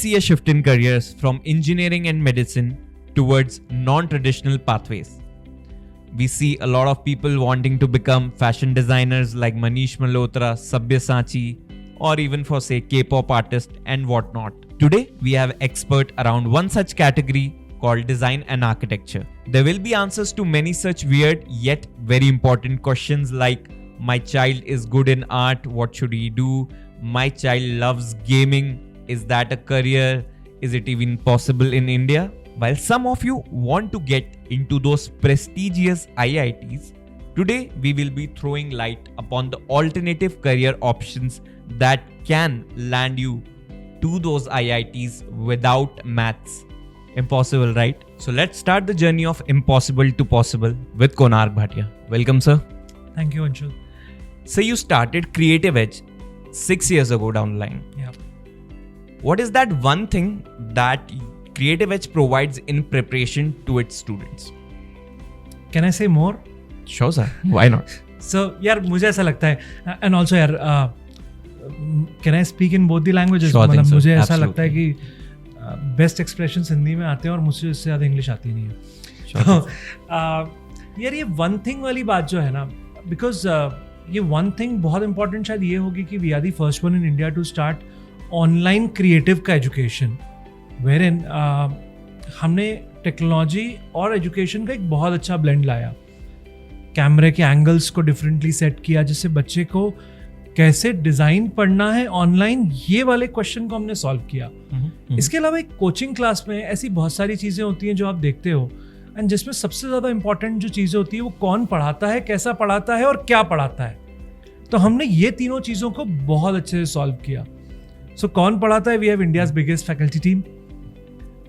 see a shift in careers from engineering and medicine towards non-traditional pathways. We see a lot of people wanting to become fashion designers like Manish Malhotra, Sabyasachi, or even for say K-pop artists and whatnot. Today, we have expert around one such category called design and architecture. There will be answers to many such weird yet very important questions like, my child is good in art, what should he do? My child loves gaming, is that a career? Is it even possible in India? While some of you want to get into those prestigious IITs, today we will be throwing light upon the alternative career options that can land you to those IITs without maths. Impossible, right? So let's start the journey of impossible to possible with Konark Bhatia. Welcome, sir. Thank you, Anshul. So you started Creative Edge 6 years ago down the line. Yeah. What is that one thing that Creative Edge provides in preparation to its students? Can I say more? Sure, sir. Why not? So, यार मुझे ऐसा लगता है, and also यार, can I speak in both the languages? Sure thing, मतलब sir. मुझे ऐसा Absolutely. लगता है कि बेस्ट एक्सप्रेशंस हिंदी में आते हैं और मुझसे इससे ज़्यादा इंग्लिश आती नहीं है. Sure तो यार ये वन थिंग वाली बात जो है ना, बिकॉज ये वन थिंग बहुत इंपॉर्टेंट शायद ये होगी कि we are the first one in India to start online creative का एजुकेशन, वेर इन हमने टेक्नोलॉजी और एजुकेशन का एक बहुत अच्छा ब्लेंड लाया. कैमरे के एंगल्स को डिफरेंटली सेट किया जिससे बच्चे को कैसे डिज़ाइन पढ़ना है ऑनलाइन, ये वाले क्वेश्चन को हमने सॉल्व किया. इसके अलावा एक कोचिंग क्लास में ऐसी बहुत सारी चीज़ें होती हैं जो आप देखते हो, एंड जिसमें सबसे ज़्यादा इंपॉर्टेंट जो चीज़ें होती है वो कौन पढ़ाता है, कैसा पढ़ाता है और क्या पढ़ाता है. तो हमने ये तीनों चीज़ों को बहुत अच्छे से सॉल्व किया. सो कौन पढ़ाता है, we have India's biggest faculty team.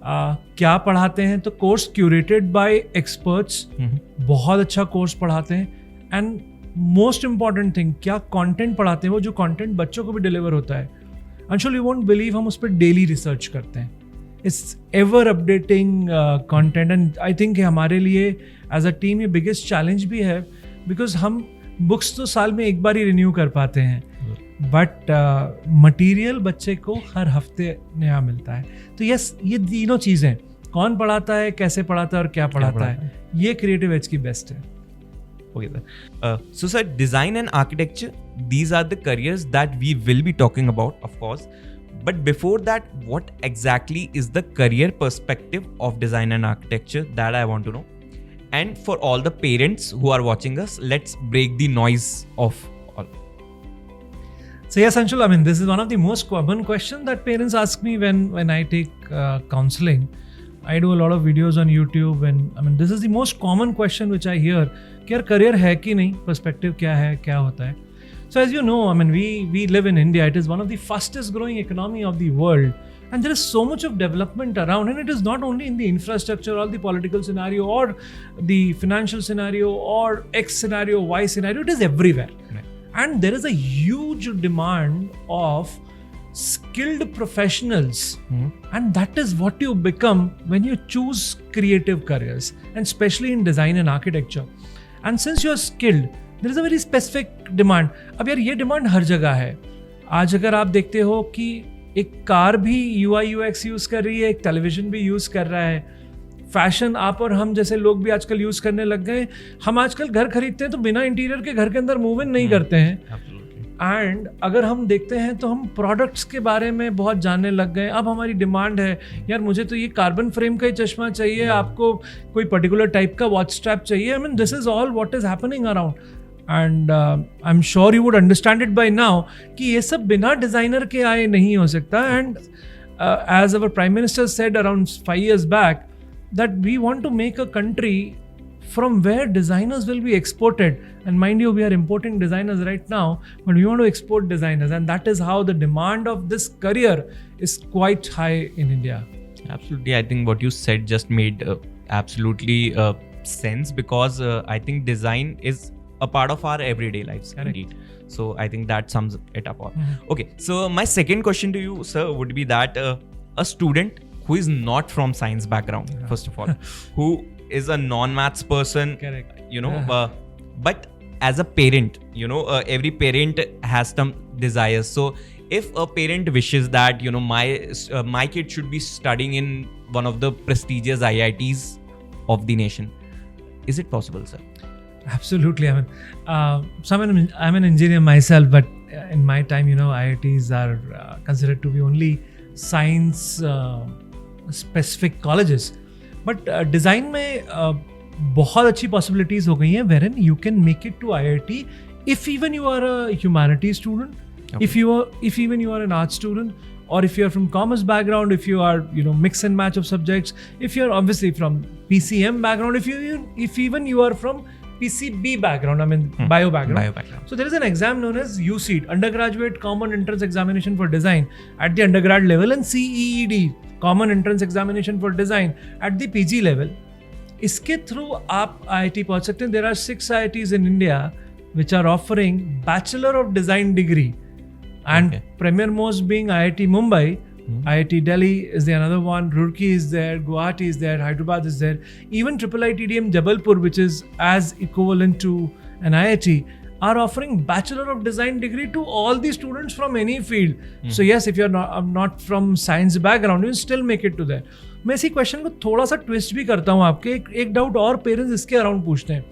क्या पढ़ाते हैं, तो कोर्स क्यूरेटेड बाय एक्सपर्ट्स, बहुत अच्छा कोर्स पढ़ाते हैं. एंड मोस्ट इंपॉर्टेंट थिंग, क्या कंटेंट पढ़ाते हैं, वो जो कंटेंट बच्चों को भी डिलीवर होता है. अंशुल, यू वोंट बिलीव, हम उस पर डेली रिसर्च करते हैं. It's ever updating content, and I think हमारे लिए एज अ टीम ये बिगेस्ट चैलेंज भी है, बिकॉज हम बुक्स तो साल में एक बार ही रिन्यू कर पाते हैं, बट मटेरियल बच्चे को हर हफ्ते नया मिलता है. तो यस, ये तीनों चीज़ें, कौन पढ़ाता है, कैसे पढ़ाता है और क्या पढ़ाता है, ये क्रिएटिव एज की बेस्ट है. Okay, sir. So, sir, design and architecture, these are the careers that we will be talking about, of course. But before that, what exactly is the career perspective of design and architecture that I want to know? And for all the parents who are watching us, let's break the noise of all. So yes, Anshul, I mean, this is one of the most common questions that parents ask me when I take counseling. I do a lot of videos on YouTube, and I mean, this is the most common question which I hear, कि यार career है कि नहीं, perspective क्या है, क्या होता है. So as you know, I mean, we live in India. It is one of the fastest growing economy of the world, and there is so much of development around, and it is not only in the infrastructure or the political scenario or the financial scenario or X scenario, Y scenario. It is everywhere. Right. And there is a huge demand of skilled professionals, and that is what you become when you choose creative careers, and especially in design and architecture. And since you are skilled, there is a very specific demand. अब यार ये demand हर जगह है. आज अगर आप देखते हो कि एक कार भी UI UX यूज़ कर रही है, एक टेलीविजन भी यूज़ कर रहा है, फैशन आप और हम जैसे लोग भी आजकल यूज़ करने लग गए. हम आजकल घर खरीदते हैं तो बिना इंटीरियर के घर के अंदर मूव इन नहीं करते हैं. एंड अगर हम देखते हैं तो हम प्रोडक्ट्स के बारे में बहुत जानने लग गए. अब हमारी डिमांड है, यार मुझे तो ये कार्बन फ्रेम का ही चश्मा चाहिए, आपको कोई पर्टिकुलर टाइप का वॉच स्ट्रैप चाहिए. I mean, this is all what is happening around. And I am sure you would understand it by now कि ये सब बिना डिज़ाइनर के आए नहीं हो सकता. And as our prime minister said around 5 years back that we want to make a country from where designers will be exported. And mind you, we are importing designers right now, but we want to export designers, and that is how the demand of this career is quite high in India. Absolutely. I think what you said just made absolutely sense, because I think design is a part of our everyday lives. Correct. Indeed. So I think that sums it up all. Okay. So my second question to you, sir, would be that a student who is not from science background, first of all, who is a non-maths person, Correct. you know, but as a parent, you know, every parent has some desires. So if a parent wishes that, you know, my kid should be studying in one of the prestigious IITs of the nation, is it possible, sir? Absolutely. I mean, so I'm an engineer myself, but in my time, you know, IITs are considered to be only science specific colleges. But design में बहुत अच्छी possibilities हो गई हैं, wherein you can make it to IIT if even you are a humanities student, Okay. if even you are an art student, or if you are from commerce background, if you are, you know, mix and match of subjects, if you are obviously from PCM background, if even you are from PCB background, I mean bio background. So there is an exam known as UCET, Undergraduate Common Entrance Examination for Design at the undergrad level, and CEED, Common Entrance Examination for Design at the PG level. इसके through आप IIT पहुंच सकते हैं. There are 6 IITs in India which are offering Bachelor of Design degree, and premier most being IIT Mumbai. IIT Delhi is the another one, Roorkee is there, Guwahati is there, Hyderabad is there. Even IITDM Jabalpur, which is as equivalent to an IIT, are offering Bachelor of Design degree to all the students from any field. So yes, if you're not from science background, you still make it to there. मैं इसी question को थोड़ा सा twist भी करता हूँ आपके. एक डाउट और पेरेंट्स इसके अराउंड पूछते हैं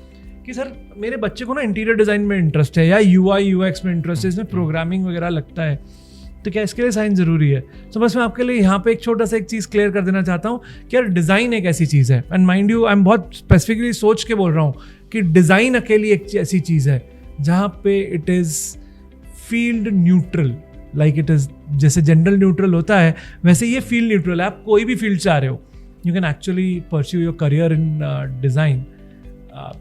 कि सर मेरे बच्चे को ना इंटीरियर डिज़ाइन में इंटरेस्ट है या UI UX में इंटरेस्ट है, इसमें प्रोग्रामिंग वगैरह लगता है, तो क्या इसके लिए साइंस ज़रूरी है? तो बस मैं आपके लिए यहाँ पे एक छोटा सा एक चीज़ क्लियर कर देना चाहता हूँ कि यार डिज़ाइन एक ऐसी चीज़ है, and mind you I am बहुत स्पेसिफिकली सोच के बोल रहा हूँ कि डिज़ाइन अकेली एक ऐसी चीज़ है जहाँ पे it is field neutral, like it is जैसे जनरल न्यूट्रल होता है वैसे ये फील्ड न्यूट्रल है. आप कोई भी फील्ड चाह रहे हो, you can actually pursue your career in design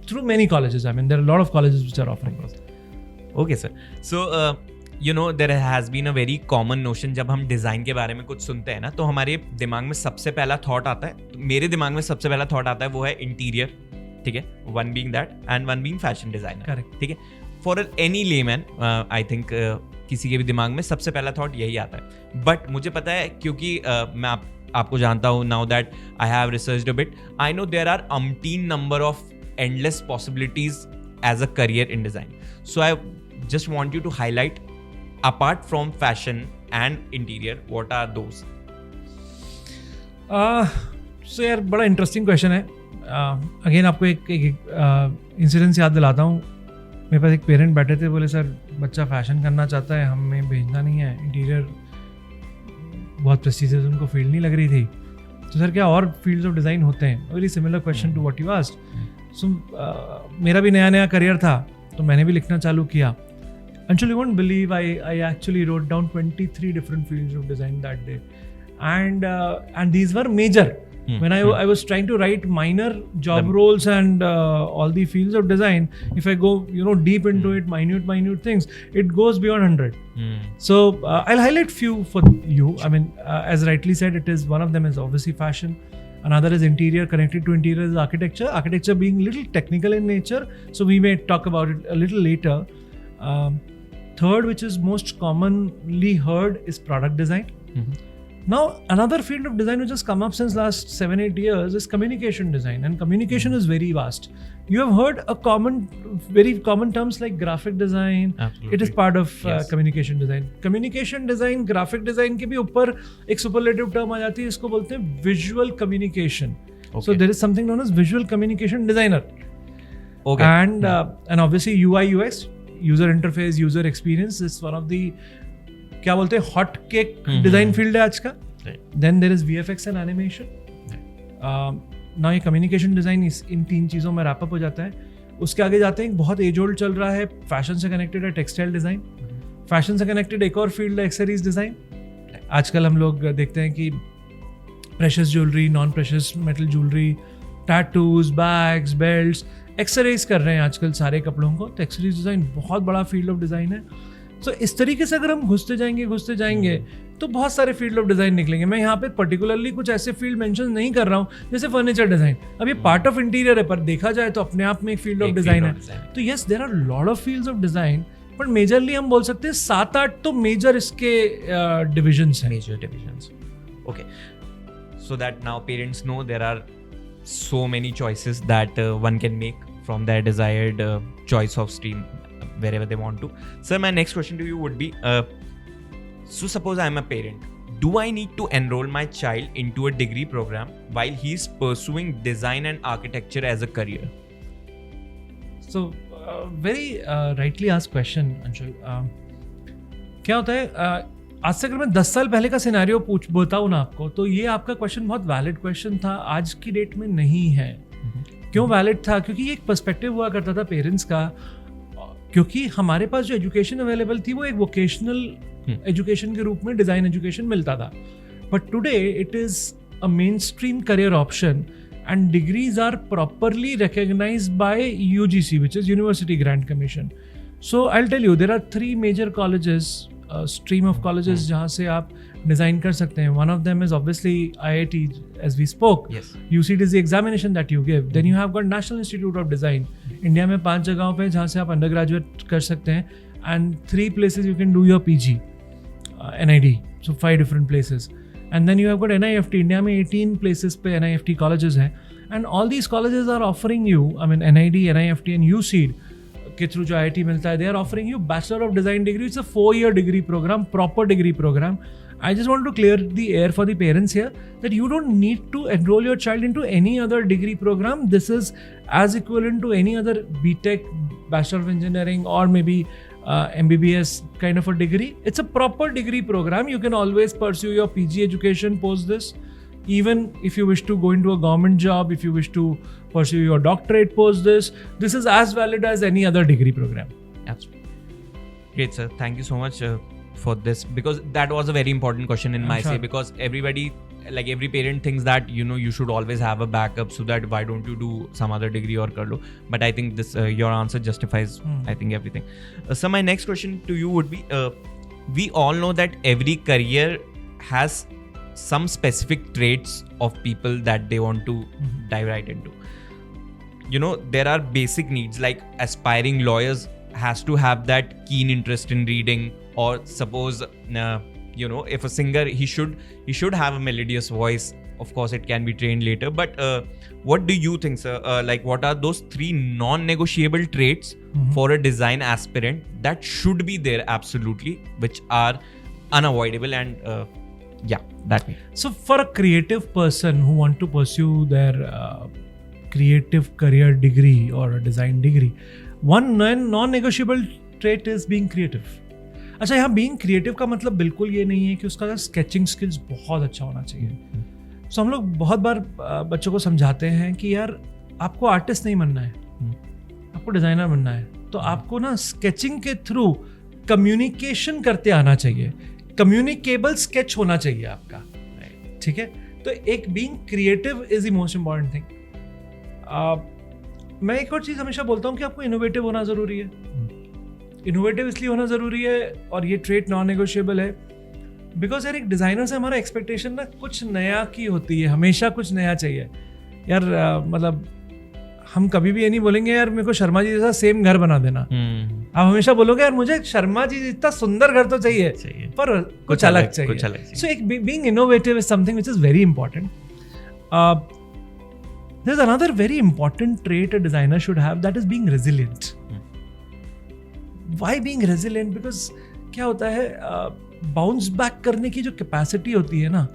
through many colleges. I mean, there are a lot of colleges which are offering this. Okay, sir. So, you know, there has been a very common notion. जब हम design के बारे में कुछ सुनते हैं ना, तो हमारे दिमाग में सबसे पहला थॉट आता है, तो मेरे दिमाग में सबसे पहला थॉट आता है वो है इंटीरियर, ठीक है, one being that and one being fashion designer. Correct. ठीक है. For any layman I think किसी के भी दिमाग में सबसे पहला थॉट यही आता है. बट मुझे पता है, क्योंकि मैं आपको जानता हूँ, now that I have researched a bit, I know there are umpteen number of endless possibilities as a career in design. So I just want you to highlight, apart from fashion and interior, what are those? So यार बड़ा interesting question है. Again आपको एक incidence याद दिलाता हूँ. मेरे पास एक पेरेंट बैठे थे, बोले सर बच्चा फैशन करना चाहता है, हमें भेजना नहीं है, इंटीरियर बहुत प्रेस्टीजियस उनको फील्ड नहीं लग रही थी, तो सर क्या और फील्ड्स ऑफ डिज़ाइन होते हैं? Very similar question to what you asked. So मेरा भी नया करियर था, तो मैंने भी लिखना चालू किया. Actually, you won't believe I actually wrote down 23 different fields of design that day, and these were major. When I was trying to write minor job roles and all the fields of design, if I go deep into it, minute things, it goes beyond 100. So I'll highlight few for you. I mean, as rightly said, it is one of them is obviously fashion. Another is interior. Connected to interior is architecture. Architecture being a little technical in nature, so we may talk about it a little later. Third, which is most commonly heard, is product design. Now, another field of design which has come up since last 7-8 years is communication design, and communication is very vast. You have heard very common terms like graphic design. Absolutely. It is part of communication design. Communication design, graphic design के भी ऊपर एक superlative term आ जाती है, इसको बोलते हैं visual communication. Okay. So there is something known as visual communication designer. Okay. And obviously UI UX, user interface, user experience is one of the क्या बोलते हैं हॉट केक डिजाइन फील्ड है आज का. Then there is VFX and animation. Now ये communication design इन 3 चीज़ों में रैप अप हो जाता है. उसके आगे जाते हैं, बहुत एज ओल्ड चल रहा है, फैशन से कनेक्टेड है टेक्सटाइल डिज़ाइन. फैशन से कनेक्टेड एक और फील्ड है एक्सेसरीज डिज़ाइन. आजकल हम लोग देखते हैं कि precious jewellery, non precious metal jewellery, tattoos, bags, belts, accessories कर रहे हैं आजकल सारे कपड़ों को. तो एक्सेसरीज डिज़ाइन बहुत बड़ा फील्ड ऑफ डिज़ाइन है. सो इस तरीके से अगर हम घुसते जाएंगे तो बहुत सारे फील्ड ऑफ डिज़ाइन निकलेंगे. मैं यहाँ पे पर्टिकुलरली कुछ ऐसे फील्ड मेंशन नहीं कर रहा हूँ जैसे फर्नीचर डिज़ाइन. अब ये पार्ट ऑफ इंटीरियर है, पर देखा जाए तो अपने आप में एक फील्ड ऑफ डिज़ाइन है. तो yes, there are lot of fields of design, but majorly हम बोल सकते हैं 7-8 तो मेजर इसके डिविजन्स हैं. Major divisions. Okay, so that now parents know there are so many choices that one can make from their desired choice of stream wherever they want to. Sir, my next question to you would be, So suppose I am a parent. Do I need to enroll my child into a degree program while he is pursuing design and architecture as a career? So very rightly asked question, Anshul. क्या होता है, आज से अगर मैं 10 साल पहले का सिनेरियो बताऊँ ना आपको, तो ये आपका क्वेश्चन बहुत वैलिड क्वेश्चन था, आज की डेट में नहीं है. क्यों वैलिड था? क्योंकि ये एक पर्सपेक्टिव हुआ करता था पेरेंट्स का, क्योंकि हमारे पास जो एजुकेशन अवेलेबल थी वो एक वोकेशनल एजुकेशन के रूप में डिज़ाइन एजुकेशन मिलता था. But today it is a main stream career option and degrees are properly recognized by UGC, which is University Grant Commission. So I'll tell you, there are 3 major colleges, stream of colleges जहाँ से आप design कर सकते हैं. One of them is obviously IIT, as we spoke. Yes. UCT is the examination that you give. Then you have got National Institute of Design. India में 5 जगहों पे जहाँ से आप undergraduate कर सकते हैं, and 3 places you can do your PG, NID. So 5 different places. And then you have got NIFT. India में 18 places पे NIFT colleges हैं, and all these colleges are offering you, I mean NID, NIFT and UCEED के through जो IIT मिलता है, they are offering you Bachelor of Design degree. It's a 4-year degree program, proper degree program. I just want to clear the air for the parents here that you don't need to enroll your child into any other degree program. This is as equivalent to any other BTech, Bachelor of Engineering, or maybe MBBS kind of a degree. It's a proper degree program. You can always pursue your PG education post this. Even if you wish to go into a government job, if you wish to pursue your doctorate post this is as valid as any other degree program. Absolutely. Great, sir. Thank you so much for this, because that was a very important question in my say, because everybody, like every parent thinks that, you know, you should always have a backup, so that why don't you do some other degree or kar lo. But I think this your answer justifies I think everything. So my next question to you would be, we all know that every career has some specific traits of people that they want to dive right into. You know, there are basic needs, like aspiring lawyers has to have that keen interest in reading, or suppose you know, if a singer, he should have a melodious voice. Of course it can be trained later, but what do you think, sir? Like, what are those 3 non-negotiable traits for a design aspirant that should be there absolutely, which are unavoidable? And yeah, that way. So for a creative person who want to pursue their creative career degree or a design degree, one non-negotiable trait is being creative. अच्छा, यहाँ being creative का मतलब बिल्कुल ये नहीं है कि उसका स्केचिंग स्किल्स बहुत अच्छा होना चाहिए. So हम लोग बहुत बार बच्चों को समझाते हैं कि यार आपको आर्टिस्ट नहीं बनना है, आपको डिज़ाइनर बनना है, तो आपको ना स्केचिंग के थ्रू कम्युनिकेशन करते आना चाहिए, कम्युनिकेबल स्केच होना चाहिए आपका. ठीक है, तो एक being creative is the most important thing. मैं एक और चीज़ हमेशा बोलता हूँ कि आपको इनोवेटिव होना ज़रूरी है. इनोवेटिव इसलिए होना ज़रूरी है, और ये ट्रेट नॉन नेगोशिएबल है, बिकॉज यार एक डिज़ाइनर से हमारा एक्सपेक्टेशन ना कुछ नया की होती है, हमेशा कुछ नया चाहिए यार. मतलब हम कभी भी ये नहीं बोलेंगे यार मेरे को शर्मा जी जैसा सेम घर बना देना. आप हमेशा बोलोगे यार मुझे शर्मा जी जितना सुंदर घर तो चाहिए, पर कुछ अलग चाहिए. सो एक being innovative is something which is very important. There is another very important trait a designer should have, that is being resilient. Why being resilient? Because क्या होता है, बाउंस बैक करने की जो कैपेसिटी होती है ना,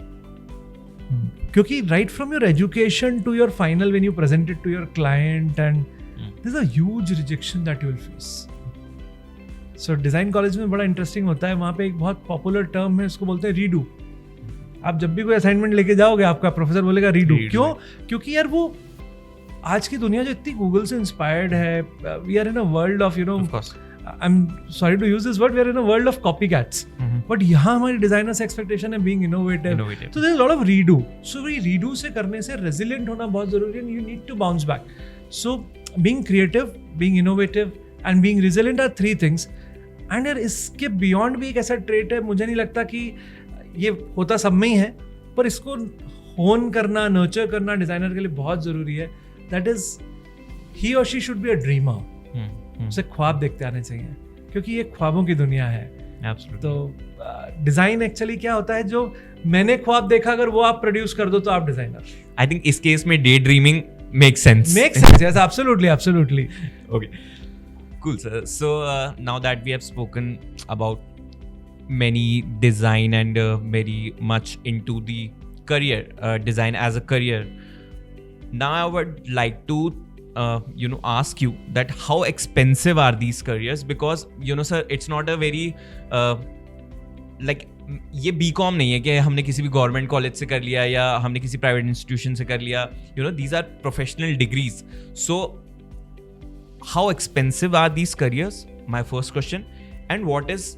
क्योंकि right from your education to your final when you present it to your client, and there is a huge rejection that you will face. So design college में बड़ा इंटरेस्टिंग होता है, वहाँ पे एक बहुत पॉपुलर टर्म है, उसको बोलते हैं रीडू. आप जब भी कोई असाइनमेंट लेके जाओगे आपका प्रोफेसर बोलेगा रीडू. क्यों? क्योंकि यार वो आज की दुनिया जो इतनी गूगल से इंस्पायर्ड है, we are in a world of, you know, I am sorry to use this word, we are in a world of copy cats. But यहाँ हमारी डिजाइनर से एक्सपेक्टेशन है बीइंग इनोवेटिव. तो there is lot of redo. So redo से करने से resilient होना बहुत जरूरी है, you need to bounce back. So being creative, being innovative and being resilient are 3 things. And यार इसके बियॉन्ड भी एक ऐसा ट्रेट है, मुझे नहीं लगता कि ये होता सब में ही है, पर इसको होन करना, नर्चर करना डिजाइनर के लिए बहुत जरूरी है. दैट इज ही और she should be a dreamer. उसे ख्वाब देखते आने चाहिए, क्योंकि ये ख्वाबों की दुनिया है. तो डिजाइन एक्चुअली क्या होता है, जो मैंने ख्वाब देखा अगर वो आप प्रोड्यूस कर दो तो आप डिजाइनर. आई थिंक इस केस में day dreaming makes sense. Yes, many design and very much into the career design as a career. Now I would like to ask you that how expensive are these careers, because sir, it's not a very like ये BCom नहीं है कि हमने किसी भी government college से कर लिया या हमने किसी प्राइवेट इंस्टीट्यूशन से कर लिया. These are professional degrees. So how expensive are these careers, my first question. And what is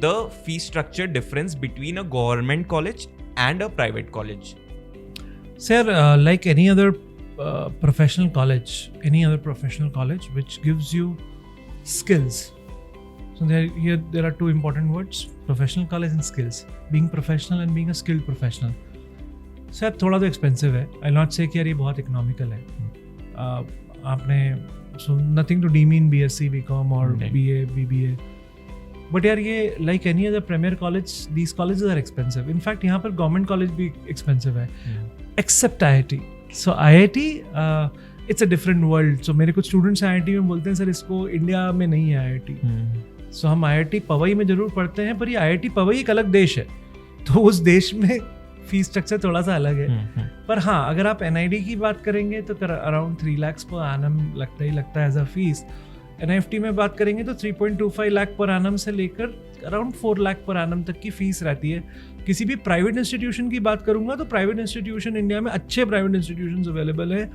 the fee structure difference between a government college and a private college? Sir, like any other professional college which gives you skills. So there are two important words: professional college and skills. Being professional and being a skilled professional. Sir थोड़ा तो expensive है. आई not से कि यार ये बहुत economical है. आपने nothing to demean BSc BCom और BA BBA, बट यार ये like any other premier college, these colleges are expensive. In fact यहाँ पर गवर्नमेंट कॉलेज भी एक्सपेंसिव है, except IIT. So IIT it's a different world. So मेरे कुछ स्टूडेंट्स IIT में बोलते हैं सर इसको इंडिया में नहीं है IIT. सो हम IIT पवई में जरूर पढ़ते हैं, पर ये IIT पवई एक अलग देश है, तो उस देश में फीस स्ट्रक्चर थोड़ा सा अलग है. पर हाँ, अगर आप NID की बात करेंगे तो अराउंड 3 lakhs पर एनम लगता है एज अ फीस. NIFT में बात करेंगे तो 3.25 लाख पर एनम से लेकर अराउंड 4 लाख पर एनम तक की फीस रहती है. किसी भी प्राइवेट इंस्टीट्यूशन की बात करूंगा तो प्राइवेट इंस्टीट्यूशन इंडिया में अच्छे प्राइवेट इंस्टीट्यूशंस अवेलेबल है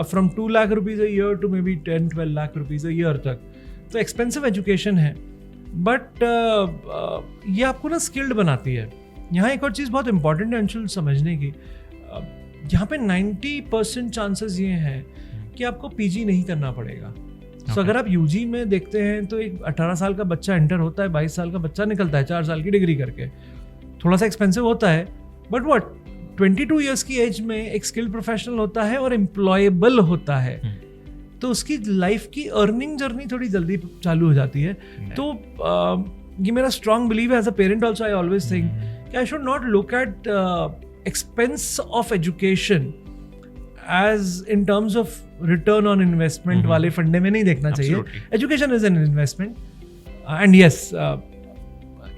from 2 lakh rupees a year to may be 10-12 lakh rupees a year तक. तो एक्सपेंसिव एजुकेशन है, बट ये आपको ना स्किल्ड बनाती है. यहाँ एक और चीज़ बहुत इंपॉर्टेंट है अंशुल समझने की. यहाँ पे 90% चांसेस ये हैं कि आपको PG नहीं करना पड़ेगा. So, अगर आप UG में देखते हैं तो एक 18 साल का बच्चा एंटर होता है, 22 साल का बच्चा निकलता है 4 साल की डिग्री करके. थोड़ा सा एक्सपेंसिव होता है, बट व्हाट 22 ईयर्स की एज में एक स्किल्ड प्रोफेशनल होता है और एम्प्लॉयबल होता है. तो उसकी लाइफ की अर्निंग जर्नी थोड़ी जल्दी चालू हो जाती है. तो ये मेरा स्ट्रॉन्ग बिलीव है as a parent also. I always think कि I should not look at expense of education as in terms of return on investment वाले फंडे में नहीं देखना चाहिए. Education is an investment. And yes,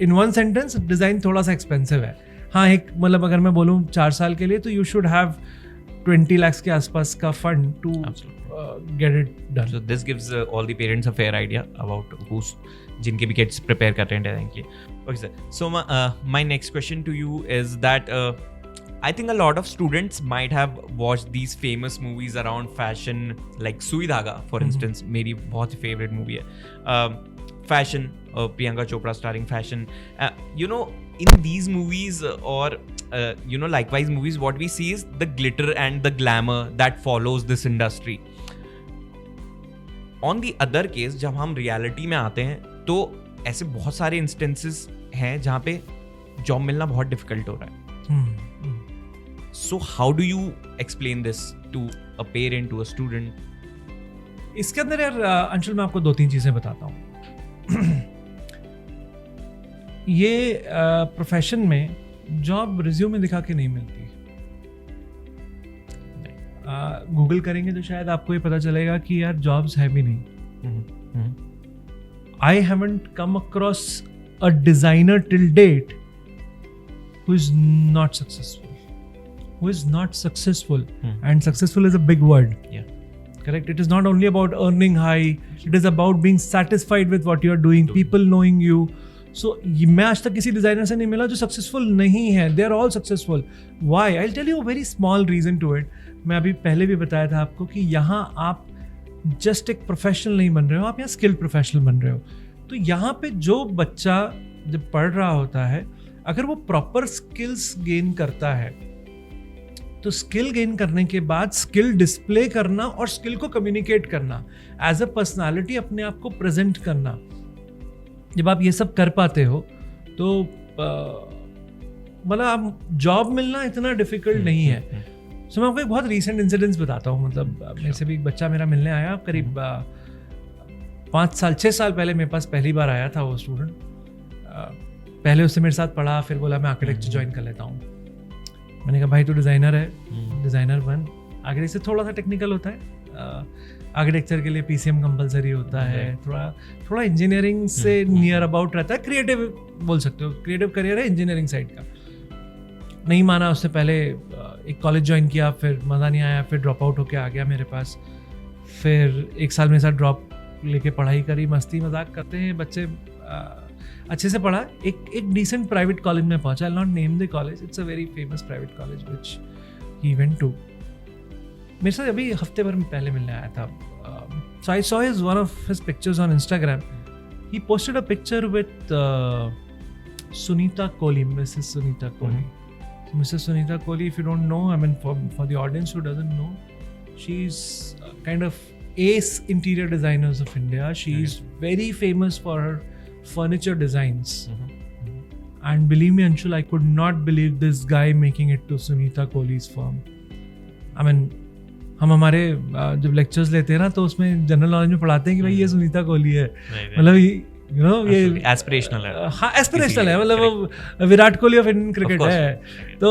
in one sentence, design थोड़ा सा expensive है. हाँ, एक मतलब अगर मैं बोलूँ 4 साल के लिए तो यू शुड हैव 20 lakhs के आसपास का fund to get it done. So this gives all the parents a fair idea about who's जिनके भी kids prepare कर रहे हैं design के. Okay sir. So my next question to you is that I think a lot of students might have watched these famous movies around fashion, like Sui Dhaga for instance. मेरी बहुत ही favorite movie है. Fashion, Priyanka Chopra starring fashion. In these movies or likewise movies, what we see is the glitter and the glamour that follows this industry. On the other case, जब हम reality में आते हैं तो ऐसे बहुत सारे इंस्टेंसेस हैं जहाँ पे जॉब मिलना बहुत डिफिकल्ट हो रहा है. So how do you explain this to a parent, to a student? इसके अंदर यार अंशुल मैं आपको 2-3 चीज़ें बताता हूँ. ये प्रोफेशन में जॉब रिज्यूम में दिखा के नहीं मिलती. गूगल करेंगे तो शायद आपको ये पता चलेगा कि यार जॉब्स है भी नहीं. I haven't come across a designer till date who is not successful. And successful is a big word. Correct. It is not only about earning high. It is about being satisfied with what you are doing. People knowing you. So मैं आज तक किसी designer से नहीं मिला जो successful नहीं है. They are all successful. Why? I'll tell you a very small reason to it. मैं अभी पहले भी बताया था आपको कि यहाँ आप जस्ट एक प्रोफेशनल नहीं बन रहे हो, आप यहाँ स्किल्ड प्रोफेशनल बन रहे हो. तो यहाँ पे जो बच्चा जब पढ़ रहा होता है, अगर वो प्रॉपर स्किल्स गेन करता है तो स्किल गेन करने के बाद स्किल डिस्प्ले करना और स्किल को कम्युनिकेट करना, एज अ पर्सनालिटी अपने आप को प्रेजेंट करना, जब आप ये सब कर पाते हो तो मतलब आप जॉब मिलना इतना डिफिकल्ट नहीं है. सो मैं आपको एक बहुत रीसेंट इंसिडेंट्स बताता हूँ. मतलब मेरे से भी एक बच्चा मेरा मिलने आया करीब 6 साल पहले मेरे पास पहली बार आया था वो स्टूडेंट. पहले उससे मेरे साथ पढ़ा, फिर बोला मैं आर्किटेक्चर ज्वाइन कर लेता हूँ. मैंने कहा भाई तू डिज़ाइनर है, डिज़ाइनर बन. आर्किटेक्चर थोड़ा सा टेक्निकल होता है. आर्किटेक्चर के लिए PCM कंपलसरी होता है. थोड़ा इंजीनियरिंग से नियर अबाउट रहता है. क्रिएटिव बोल सकते हो क्रिएटिव करियर है इंजीनियरिंग साइड का। नहीं माना, उससे पहले एक कॉलेज ज्वाइन किया, फिर मज़ा नहीं आया, फिर ड्रॉप आउट होके आ गया मेरे पास। फिर 1 साल मेरे साथ ड्रॉप लेके पढ़ाई करी, मस्ती मजाक करते हैं बच्चे, अच्छे से पढ़ा, एक डिसेंट प्राइवेट कॉलेज में पहुंचा। I not name the college, it's a very famous private college which he went to. मेरे साथ अभी हफ्ते भर में पहले मिलने आया था। So I saw his one of his pictures on Instagram. He posted a picture with Sunita Kohli, Mrs Sunita Kohli. Mrs. Sunita Kohli, if you don't know, I mean for the audience who doesn't know, she's kind of ace interior designers of India. She's very famous for her furniture designs. And believe me, Anshul, I could not believe this guy making it to Sunita Kohli's firm. I mean, हम हमारे जब lectures लेते हैं ना तो उसमें general knowledge में पढ़ाते हैं कि भाई ये सुनीता कोहली है, मतलब यू नो ये एस्पिरेशनल है। हाँ एस्पिरेशनल है, मतलब वो Virat Kohli of Indian cricket है। तो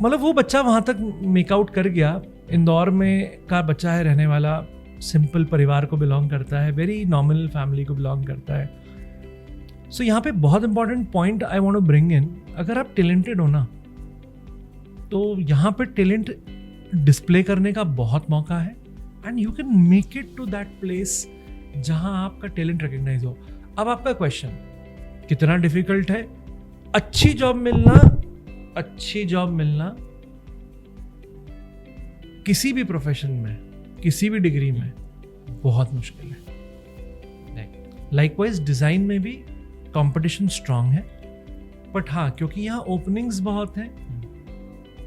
मतलब वो बच्चा वहाँ तक मेकआउट कर गया। इंदौर में का बच्चा है, रहने वाला, सिंपल परिवार को बिलोंग करता है, वेरी नॉर्मल फैमिली को बिलोंग करता है। सो यहाँ पे बहुत important point I want to bring in, अगर आप टैलेंटेड हो ना तो यहाँ पे टैलेंट डिस्प्ले करने का बहुत मौका है, and you can make it to that place जहां आपका टैलेंट रिकॉग्नाइज हो। अब आपका क्वेश्चन कितना डिफिकल्ट है? अच्छी जॉब मिलना किसी भी प्रोफेशन में, किसी भी डिग्री में बहुत मुश्किल है। लाइकवाइज डिजाइन में भी कंपटीशन स्ट्रांग है, बट हाँ क्योंकि यहाँ ओपनिंग्स बहुत हैं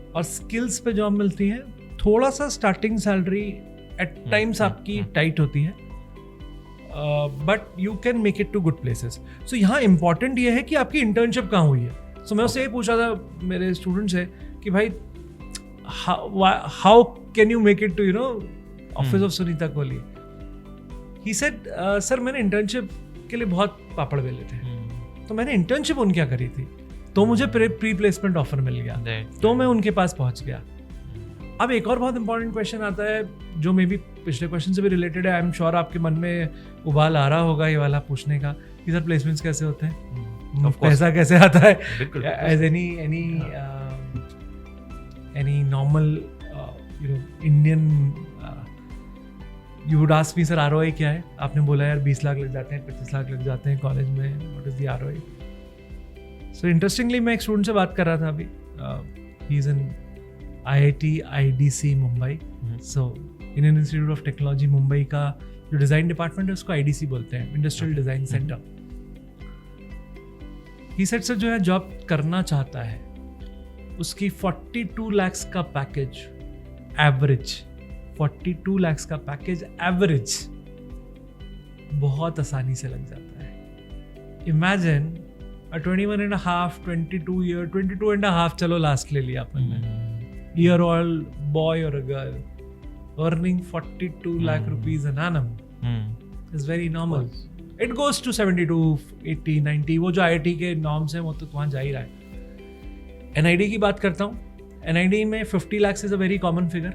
और स्किल्स पे जॉब मिलती है, थोड़ा सा स्टार्टिंग सैलरी एट टाइम्स आपकी टाइट होती है, but you can make it to good places. So यहाँ इंपॉर्टेंट ये है कि आपकी इंटर्नशिप कहाँ हुई है। सो मैं उससे ये पूछा था मेरे स्टूडेंट से कि भाई how can you make it to you know office of Sunita Kohli. He said sir मैंने इंटर्नशिप के लिए बहुत पापड़ बेले थे, तो मैंने इंटर्नशिप उनके यहाँ करी थी, तो मुझे प्री प्लेसमेंट ऑफर मिल गया, तो मैं उनके पास पहुंच गया। अब एक और बहुत इंपॉर्टेंट क्वेश्चन आता है जो मे बी पिछले क्वेश्चन से भी रिलेटेड है। आई एम श्योर आपके मन में उबाल आ रहा होगा ये वाला पूछने का कि सर प्लेसमेंट्स कैसे होते हैं, पैसा कैसे आता है, as any normal you know Indian you would ask me sir ROI क्या है? आपने बोला यार 20 लाख लग जाते हैं, 25 लाख लग जाते हैं कॉलेज में, what is the ROI? So interestingly मैं एक स्टूडेंट से बात कर रहा था अभी, he is in IIT IDC Mumbai, so Indian Institute of technology Mumbai का जो डिज़ाइन डिपार्टमेंट है उसको IDC बोलते हैं, इंडस्ट्रियल डिज़ाइन सेंटर। ही सेड सर जो है जॉब करना चाहता है उसकी 42 lakhs का पैकेज एवरेज, 42 lakhs का पैकेज एवरेज बहुत आसानी से लग जाता है। Imagine a 21.5, 22 and a half, चलो लास्ट ले लिया अपन ने, year-old boy or a girl earning 42 lakh rupees an annum is very normal. It goes to 72, 80, 90, वो जो IIT के नॉर्म्स हैं वो तो वहाँ जा ही रहा है। NID की बात करता हूँ, NID में 50 lakhs is a very common figure,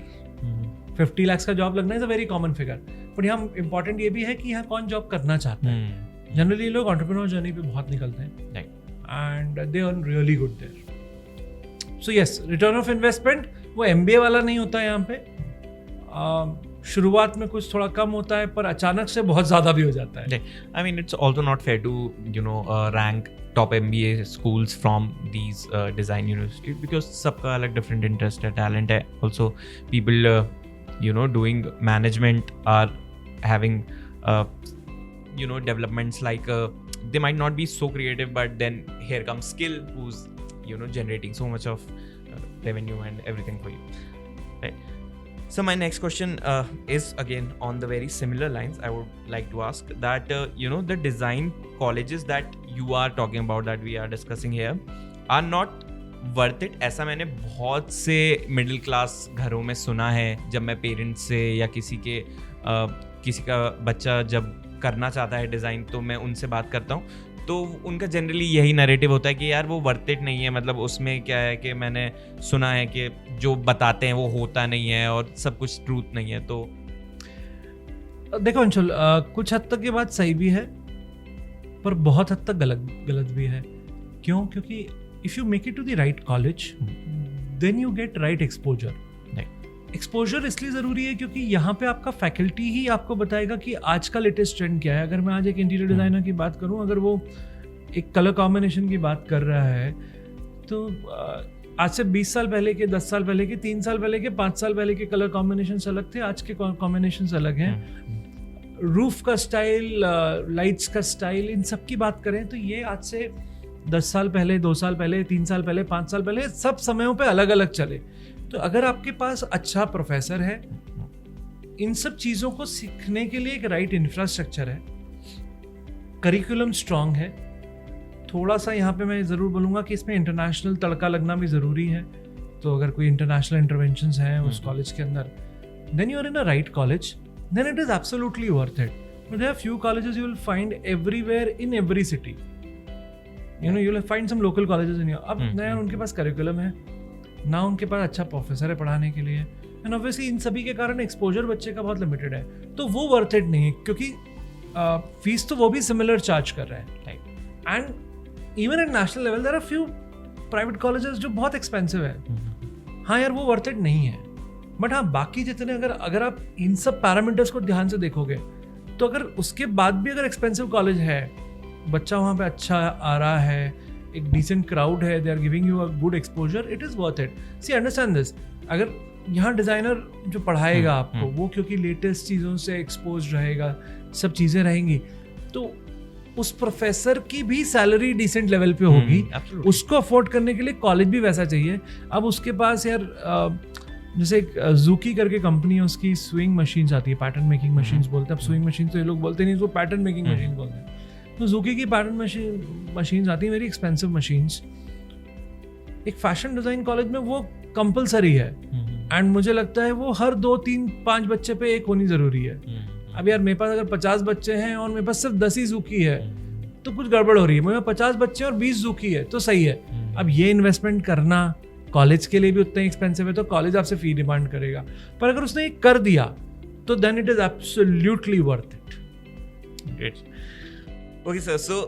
50 lakhs का जॉब लगना is a very common figure, पर यहाँ इम्पॉर्टेंट ये भी है कि यहाँ कौन जॉब करना चाहता है। जनरली लोग एंटरप्रेन्योर जर्नी पे बहुत निकलते हैं and they earn really good there. So yes, return of investment वो MBA वाला नहीं होता है यहाँ पे, शुरुआत में कुछ थोड़ा कम होता है पर अचानक से बहुत ज़्यादा भी हो जाता है। I mean it's also not fair to rank top MBA schools from these design universities because सबका अलग different interest है, talent है। Also people doing management are having developments like they might not be so creative, but then here comes skill who's generating so much of revenue and everything for you, right? So my next question is again on the very similar lines. I would like to ask that the design colleges that you are talking about, that we are discussing here, are not worth it. ऐसा मैंने बहुत से middle class घरों में सुना है, जब मैं पेरेंट्स से या किसी का बच्चा जब करना चाहता है डिज़ाइन तो मैं उनसे बात करता हूँ, तो उनका जनरली यही नैरेटिव होता है कि यार वो वर्थ इट नहीं है। मतलब उसमें क्या है कि मैंने सुना है कि जो बताते हैं वो होता नहीं है और सब कुछ ट्रूथ नहीं है। तो देखो अंशुल, कुछ हद तक ये बात सही भी है, पर बहुत हद तक गलत भी है। क्यों? क्योंकि if you make it to the right college then you get right exposure. Exposure इसलिए ज़रूरी है क्योंकि यहाँ पे आपका फैकल्टी ही आपको बताएगा कि आज का लेटेस्ट ट्रेंड क्या है। अगर मैं आज एक इंटीरियर डिज़ाइनर की बात करूँ, अगर वो एक कलर कॉम्बिनेशन की बात कर रहा है तो आज से 20 साल पहले के, 10 साल पहले के, 3 साल पहले के, 5 साल पहले के कलर कॉम्बिनेशन अलग थे, आज के कॉम्बिनेशन अलग हैं। रूफ का स्टाइल, लाइट्स का स्टाइल, इन सब की बात करें तो ये आज से 10 साल पहले, 2 साल पहले, 3 साल पहले, 5 साल पहले सब समयों पे अलग अलग चले। तो अगर आपके पास अच्छा प्रोफेसर है, इन सब चीज़ों को सीखने के लिए एक राइट इंफ्रास्ट्रक्चर है, करिकुलम स्ट्रांग है, थोड़ा सा यहाँ पे मैं ज़रूर बोलूँगा कि इसमें इंटरनेशनल तड़का लगना भी ज़रूरी है। तो अगर कोई इंटरनेशनल इंटरवेंशंस हैं उस कॉलेज के अंदर, then you are in a right college, then it is absolutely worth it. But there are few colleges you will find everywhere in every city. You know, you will find some local colleges in your. अब नया उनके पास curriculum है ना, उनके पास अच्छा professor है पढ़ाने के लिए, एंड ऑब्वियसली इन सभी के कारण एक्सपोजर बच्चे का बहुत लिमिटेड है, तो वो वर्थ इट नहीं है क्योंकि फीस तो वो भी सिमिलर चार्ज कर रहे हैं। And even at national level there are few private colleges जो बहुत एक्सपेंसिव है। हाँ यार, वो वर्थ इट नहीं है। बट हाँ, बाकी जितने अगर आप इन सब पैरामीटर्स को ध्यान से देखोगे तो अगर उसके बाद भी अगर एक्सपेंसिव कॉलेज है, बच्चा वहाँ पे अच्छा आ रहा है, एक डिसेंट क्राउड है, they are giving you a good exposure, it is worth it. See understand this, अगर यहाँ डिज़ाइनर जो पढ़ाएगा आपको वो क्योंकि लेटेस्ट चीज़ों से एक्सपोज रहेगा, सब चीज़ें रहेंगी, तो उस प्रोफेसर की भी सैलरी डिसेंट लेवल पे होगी। उसको अफोर्ड करने के लिए कॉलेज भी वैसा चाहिए। अब उसके पास यार जैसे एक जूकी करके कंपनी है, उसकी स्विंग मशीन्स आती है, पैटर्न मेकिंग मशीन्स बोलते हैं। अब स्विंग मशीन तो ये लोग बोलते नहीं, इसको पैटर्न मेकिंग मशीन बोलते हैं। तो जूकी की पैटर्न मशीन्स आती है, वेरी एक्सपेंसिव मशीन्स। एक फैशन डिज़ाइन कॉलेज में वो कंपलसरी है, एंड मुझे लगता है वो हर 2, 3, 5 बच्चे पे एक होनी ज़रूरी है। अब यार मेरे पास अगर 50 बच्चे हैं और मेरे पास सिर्फ 10 ही जूकी है तो कुछ गड़बड़ हो रही है। मेरे पास 50 बच्चे और 20 जूकी है तो सही है। अब ये इन्वेस्टमेंट करना कॉलेज के लिए भी उतना ही एक्सपेंसिव है, तो कॉलेज आपसे फी डिमांड करेगा। पर अगर उसने ये कर दिया तो then it is absolutely worth it. Great, okay sir. So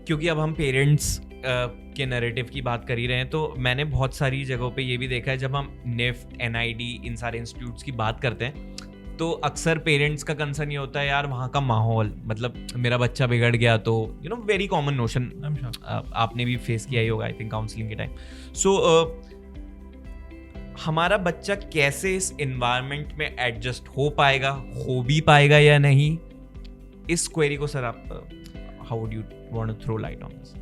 क्योंकि अब हम पेरेंट्स के नैरेटिव की बात कर ही रहे हैं, तो मैंने बहुत सारी जगहों पे ये भी देखा है, जब हम निफ्ट, NID, इन सारे इंस्टीट्यूट्स की बात करते हैं तो अक्सर पेरेंट्स का कंसर्न ये होता है यार वहाँ का माहौल, मतलब मेरा बच्चा बिगड़ गया तो you know very common notion, आपने भी फेस किया ही होगा आई थिंक काउंसलिंग के टाइम। सो हमारा बच्चा कैसे इस एनवायरनमेंट में एडजस्ट हो पाएगा, हो भी पाएगा या नहीं, इस क्वेरी को सर आप how would you want to throw light on this?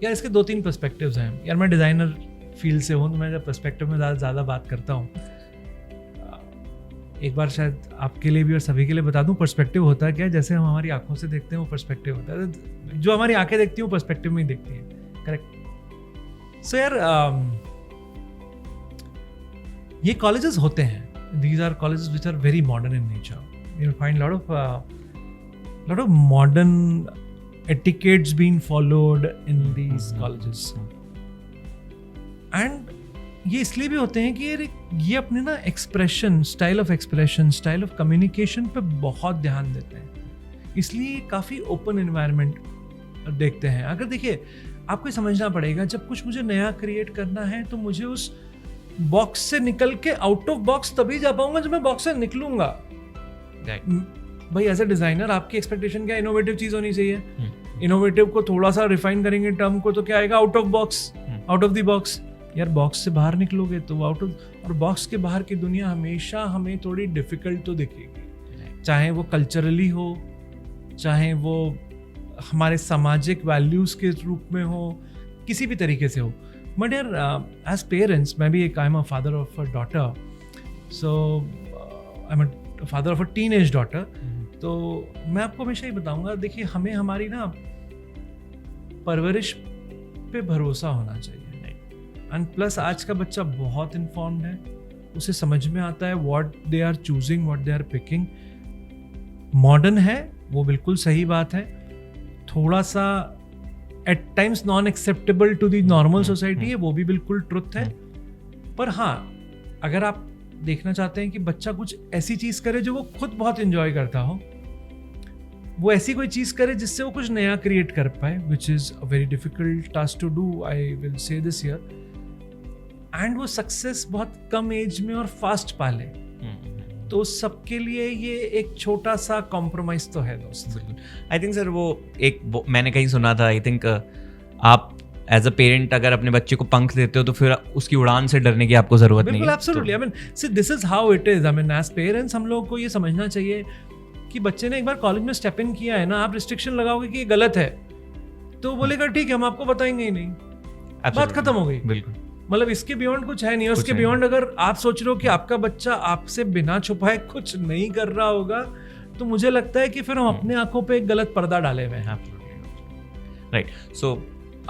यार इसके 2-3 पर्सपेक्टिव्स हैं। यार मैं डिज़ाइनर फील्ड से हूँ तो मैं जब पर्सपेक्टिव में ज़्यादा बात करता हूँ, एक बार शायद आपके लिए भी और सभी के लिए बता दूं पर्सपेक्टिव होता है क्या। जैसे हम हमारी आंखों से देखते हैं वो पर्सपेक्टिव होता है, जो हमारी आंखें देखती हैं वो पर्सपेक्टिव में ही देखती हैं, करेक्ट। सो यार ये कॉलेजेस होते हैं, these are colleges which are very modern in nature. You find lot of modern etiquettes being followed in these colleges, and ये इसलिए भी होते हैं कि ये अपने ना expression, style of expression, style of communication पे बहुत ध्यान देते हैं, इसलिए काफ़ी ओपन एनवायरनमेंट देखते हैं। अगर देखिए आपको समझना पड़ेगा, जब कुछ मुझे नया क्रिएट करना है तो मुझे उस बॉक्स से निकल के आउट ऑफ बॉक्स तभी जा पाऊंगा जब मैं बॉक्स से निकलूंगा। भाई एज ए डिजाइनर आपकी एक्सपेक्टेशन क्या, इनोवेटिव चीज होनी चाहिए। इनोवेटिव को थोड़ा सा रिफाइन करेंगे टर्म को तो क्या आएगा, out of box, out of the box. यार बॉक्स से बाहर निकलोगे तो आउट ऑफ, और बॉक्स के बाहर की दुनिया हमेशा हमें थोड़ी डिफिकल्ट तो दिखेगी, चाहे वो कल्चरली हो, चाहे वो हमारे सामाजिक वैल्यूज के रूप में हो, किसी भी तरीके से हो। बट यार एज पेरेंट्स, मैं भी एक I am a father of a daughter, so I am a father of a teenage daughter, तो मैं आपको हमेशा ही बताऊंगा, देखिए हमें हमारी ना परवरिश पे भरोसा होना चाहिए। एंड प्लस आज का बच्चा बहुत इन्फॉर्म्ड है, उसे समझ में आता है what they are choosing, what they are picking. Modern है वो बिल्कुल सही बात है, थोड़ा सा at times non acceptable to the normal society है, वो भी बिल्कुल ट्रुथ है। पर हाँ, अगर आप देखना चाहते हैं कि बच्चा कुछ ऐसी चीज करे जो वो खुद बहुत एंजॉय करता हो, वो ऐसी कोई चीज़ करे जिससे वो कुछ नया क्रिएट कर पाए, which is a very difficult task to do, I will say this year. And वो सक्सेस बहुत कम एज में और फास्ट पाले, तो सबके लिए ये एक छोटा सा कॉम्प्रोमाइज तो है दोस्त. आई थिंक सर वो मैंने कहीं सुना था, आई थिंक आप एज अ पेरेंट अगर अपने बच्चे को पंख देते हो तो फिर उसकी उड़ान से डरने की आपको जरूरत नहीं है. बिल्कुल, absolutely. I mean see this is how it is. I mean as parents हम लोगों को ये समझना चाहिए कि बच्चे ने एक बार कॉलेज में स्टेप इन किया है ना, आप रिस्ट्रिक्शन लगाओगे कि ये गलत है तो बोलेगा ठीक है हम आपको बताएंगे ही नहीं, बात खत्म हो गई. बिल्कुल, मतलब इसके बियॉन्ड कुछ है नहीं. उसके बियॉन्ड अगर आप सोच रहे हो कि आपका बच्चा आपसे बिना छुपाए कुछ नहीं कर रहा होगा, तो मुझे लगता है कि फिर हम अपने आंखों पे एक गलत पर्दा डाले हुए हैं. राइट. सो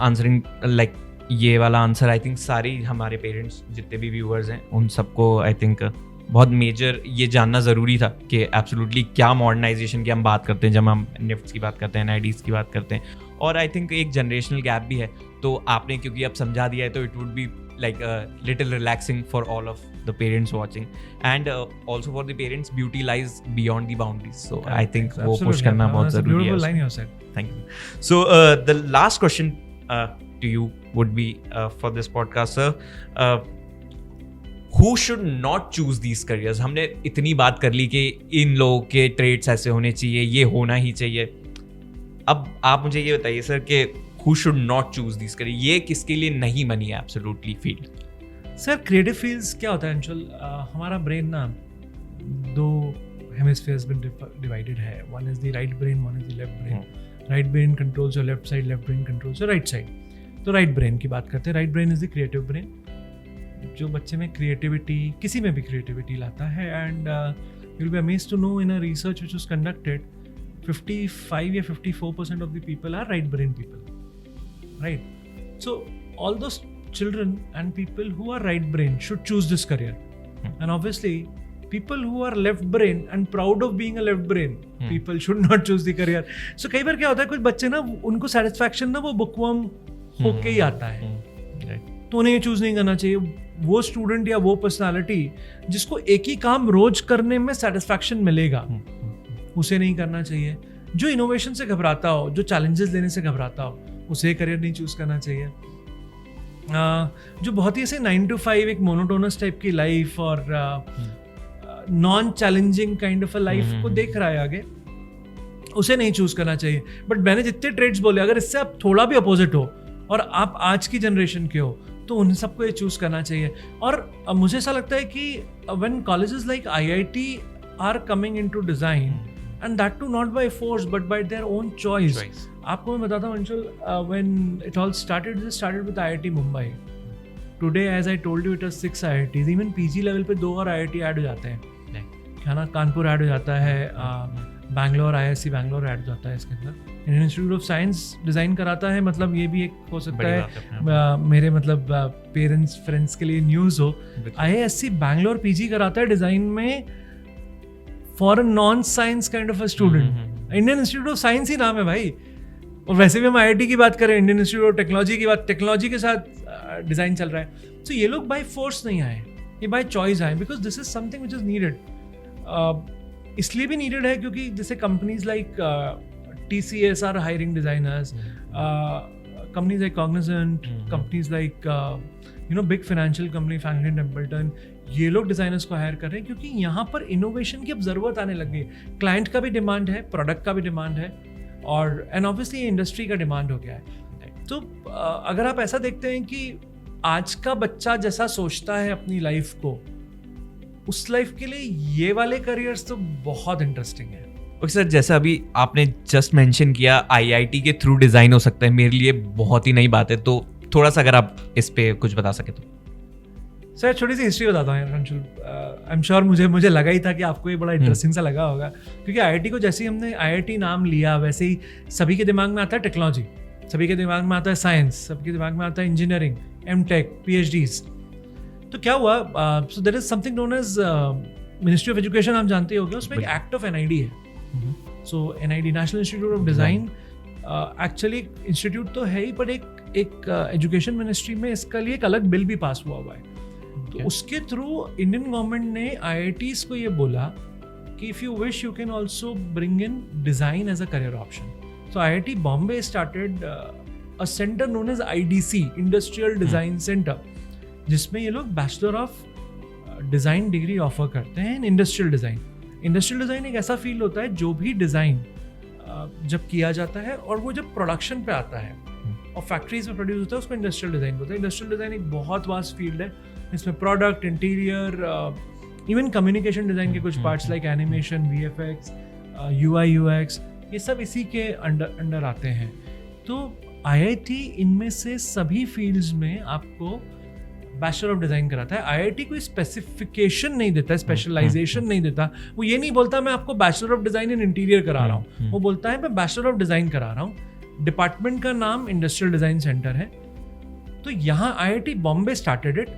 आंसरिंग लाइक ये वाला आंसर आई थिंक सारी हमारे पेरेंट्स जितने भी व्यूअर्स हैं उन सबको आई थिंक बहुत मेजर ये जानना ज़रूरी था कि एब्सोल्युटली क्या मॉडर्नाइजेशन की हम बात करते हैं जब हम निफ्ट्स की बात करते हैं, NIDs की बात करते हैं. और आई थिंक एक जनरेशनल गैप भी है, तो आपने क्योंकि अब समझा दिया है तो it would be like little relaxing for all of the parents watching, and also for the parents beauty lies beyond the boundaries, so I think wo push karna bahut zaruri hai. Line you said. Thank you. So the last question to you would be for this podcast, sir, who should not choose these careers? हमने इतनी बात कर ली कि इन लोगों के trades ऐसे होने चाहिए, ये होना ही चाहिए. अब आप मुझे ये बताइए सर कि who should not choose these career, ये किसके लिए नहीं बनी है absolutely field? Sir creative fields क्या होता है अंशुल, हमारा ब्रेन ना दो हेमिस्फीयर्स में डिवाइडेड है. One is the right brain, one is the left brain. Right brain controls your left side, left brain controls your right side. तो राइट ब्रेन की बात करते हैं. Right brain is the creative brain, जो बच्चे में creativity, किसी में भी क्रिएटिविटी लाता है. And you will be amazed to know in a research which was conducted 55 या 54% of the people are right brain people, right? So all those children and people who are right brain should choose this career. And obviously people who are left brain and proud of being a left brain people should not choose the career. So कई बार क्या होता है, कुछ बच्चे ना उनको satisfaction ना वो bookworm होके ही आता है, तो उन्हें ये चूज नहीं करना चाहिए. वो स्टूडेंट या वो पर्सनालिटी जिसको एक ही काम रोज करने में सेटिस्फैक्शन मिलेगा, उसे नहीं करना चाहिए. जो इनोवेशन से घबराता हो, जो चैलेंजेस लेने से घबराता हो, उसे करियर नहीं चूज करना चाहिए. जो बहुत ही ऐसे 9 to 5 एक मोनोटोनस टाइप की लाइफ और non challenging kind of a life को देख रहा है आगे, उसे नहीं चूज करना चाहिए. बट मैंने जितने ट्रेड्स बोले, अगर इससे आप थोड़ा भी अपोजिट हो और आप आज की जनरेशन के हो, तो उन सबको ये चूज करना चाहिए. और मुझे ऐसा लगता है कि when colleges like IIT are coming into design, and that too not by force but by their own choice. आपको मैं बताता हूँ Anshul, when it all started with IIT Mumbai. Today as I told you it has 6 IITs. even PG level पे 2 और IIT add हो जाते हैं. खाना कानपुर ऐड हो जाता है, बैंगलोर IISc बैंगलोर ऐड हो जाता है इसके अंदर. Indian Institute of science design कराता है, मतलब ये भी एक हो सकता है मेरे मतलब पेरेंट्स फ्रेंड्स के लिए न्यूज़ हो. IISc बैंगलोर PG कराता है डिज़ाइन में for a non science kind of a student. Indian Institute of Science ही नाम है भाई. और वैसे भी हम IIT की बात करें, इंडियन इंस्टीट्यूट ऑफ टेक्नोलॉजी की बात, टेक्नोलॉजी के साथ डिज़ाइन चल रहा है. तो ये लोग बाय फोर्स नहीं आए, ये बाय चॉइस आए, because this is something which is needed. इसलिए भी नीडेड है क्योंकि जैसे companies like TCS are hiring designers, companies like cognizant, companies like big financial company Franklin Templeton, ये लोग डिजाइनर्स को हायर कर रहे हैं क्योंकि यहाँ पर इनोवेशन की अब जरूरत आने लग गई. क्लाइंट का भी डिमांड है, प्रोडक्ट का भी डिमांड है, और एंड ऑब्वियसली इंडस्ट्री का डिमांड हो गया है. तो अगर आप ऐसा देखते हैं कि आज का बच्चा जैसा सोचता है अपनी लाइफ को, उस लाइफ के लिए ये वाले करियर्स तो बहुत इंटरेस्टिंग है. ओके सर, जैसा अभी आपने जस्ट मेंशन किया IIT के थ्रू डिज़ाइन हो सकता है, मेरे लिए बहुत ही नई बात है, तो थोड़ा सा अगर आप इस पे कुछ बता सके तो. सर छोटी सी हिस्ट्री बताता हूँ अंशुल. आई एम श्योर मुझे लगा ही था कि आपको ये बड़ा इंटरेस्टिंग सा लगा होगा, क्योंकि IIT को जैसे ही हमने IIT नाम लिया, वैसे ही सभी के दिमाग में आता है टेक्नोलॉजी, सभी के दिमाग में आता है साइंस, सबके दिमाग में आता है इंजीनियरिंग, MTech, PhDs. तो क्या हुआ, so there is something known as ministry of education, आप जानते होंगे, उसमें एक एक्ट ऑफ NID है. So NID national institute of design actually institute तो है ही, पर एक एजुकेशन मिनिस्ट्री में इसका लिए एक अलग बिल भी पास हुआ है. तो उसके थ्रू इंडियन गवर्नमेंट ने IITs को ये बोला कि if you wish you can also bring in design as a career option. So IIT Bombay started a center known as IDC, Industrial Design Center, जिसमें ये लोग bachelor of design degree offer करते हैं in industrial design. Industrial design एक ऐसा field होता है जो भी डिज़ाइन जब किया जाता है और वो जब प्रोडक्शन पे आता है और फैक्ट्रीज में प्रोड्यूस होता है उसको इंडस्ट्रियल डिज़ाइन बोलते हैं. इंडस्ट्रियल डिज़ाइन एक बहुत वास्ट फील्ड है. इसमें product, interior, even communication design के कुछ parts like animation, VFX, UI UX, ये सब इसी के अंडर आते हैं. तो IIT इनमें से सभी फील्ड्स में आपको बैचलर ऑफ डिज़ाइन कराता है. IIT कोई स्पेसिफिकेशन नहीं देता है, स्पेशलाइजेशन नहीं देता. वो ये नहीं बोलता मैं आपको bachelor of design in interior करा रहा हूँ. वो बोलता है मैं बैचलर ऑफ डिज़ाइन करा रहा हूँ. डिपार्टमेंट का नाम इंडस्ट्रियल डिज़ाइन सेंटर है. तो यहाँ IIT Bombay started it.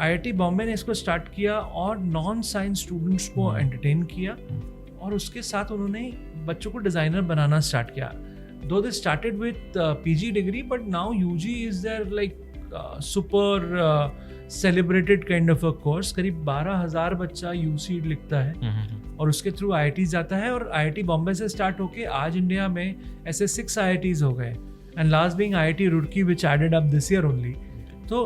IIT Bombay ने इसको स्टार्ट किया और नॉन साइंस स्टूडेंट्स को एंटरटेन किया और उसके साथ उन्होंने बच्चों को डिज़ाइनर बनाना स्टार्ट किया. Though they started with PG degree, but now UG is their like super celebrated kind of a course. करीब 12,000 बच्चा UC लिखता है और उसके थ्रू IIT जाता है. और IIT बॉम्बे से स्टार्ट होके आज इंडिया में ऐसे 6 IITs हो गए. And last being IIT Roorkee which added up this year only. तो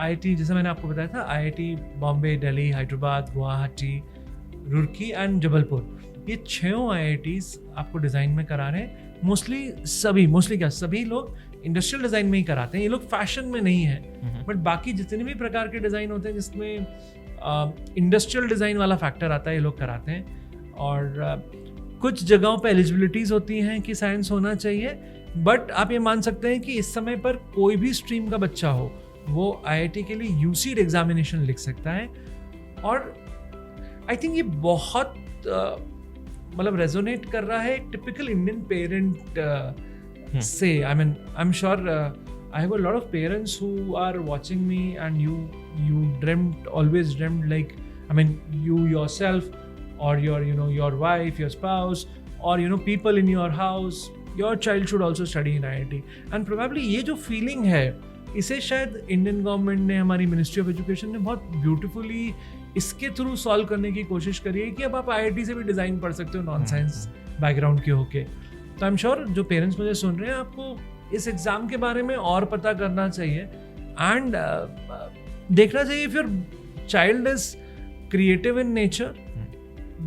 IIT जैसे मैंने आपको बताया था, IIT बॉम्बे, दिल्ली, हैदराबाद, गुवाहाटी, रुड़की एंड जबलपुर, ये 6 IITs आपको डिज़ाइन में करा रहे हैं. मोस्टली सभी लोग इंडस्ट्रियल डिज़ाइन में ही कराते हैं. ये लोग फैशन में नहीं है, बट बाकी जितने भी प्रकार के डिज़ाइन होते हैं जिसमें इंडस्ट्रियल डिज़ाइन वाला फैक्टर आता है, ये लोग कराते हैं. और कुछ जगहों पे एलिजिबिलिटीज़ होती हैं कि साइंस होना चाहिए, बट आप ये मान सकते हैं कि इस समय पर कोई भी स्ट्रीम का बच्चा हो वो IIT के लिए UCED एग्जामिनेशन लिख सकता है. और आई थिंक ये बहुत मतलब रेजोनेट कर रहा है टिपिकल इंडियन पेरेंट से. I mean I am sure I have a lot of parents who are watching me and you always dreamt like, I mean you yourself or your wife, your spouse, or people in your house, your child should also study in IIT. and probably ये जो feeling है इसे शायद Indian government ने, हमारी ministry of education ने बहुत beautifully इसके थ्रू सॉल्व करने की कोशिश करी है कि अब आप IIT से भी डिज़ाइन पढ़ सकते हो नॉन साइंस बैकग्राउंड के होके. तो आई एम श्योर जो पेरेंट्स मुझे सुन रहे हैं, आपको इस एग्ज़ाम के बारे में और पता करना चाहिए एंड देखना चाहिए. If your child is creative in nature,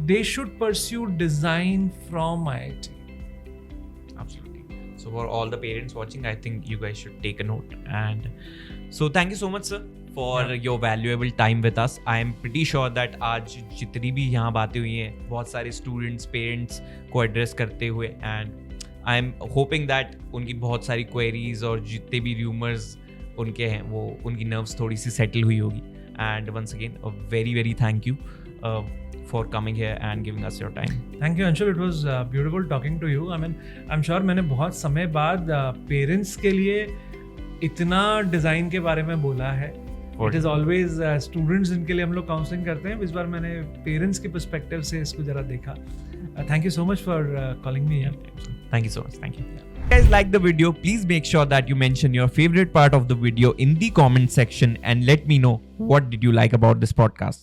they should pursue design from IIT. So for all the parents watching, I think you guys should take a note. And so thank you so much, sir, for your valuable time with us. I am pretty sure that आज जितनी भी यहाँ बातें हुई हैं, बहुत सारे students, parents को address करते हुए, and I am hoping that उनकी बहुत सारी queries और जितने भी rumors उनके हैं वो उनकी nerves थोड़ी सी settle हुई होगी. And once again, a very very thank you for coming here and giving us your time. Thank you, Anshul. It was beautiful talking to you. I mean, I'm sure मैंने बहुत समय बाद parents के लिए इतना design के बारे में बोला है. It is always स्टूडेंट्स जिनके लिए हम लोग काउंसलिंग करते हैं. इस बार मैंने पेरेंट्स के पर्सपेक्टिव से इसको जरा देखा. Thank you so much for calling me here. Thank you so much. Thank you. If you guys like the video, please make sure that you mention your favorite part of the video in the comment section and let me know what did you like about this podcast.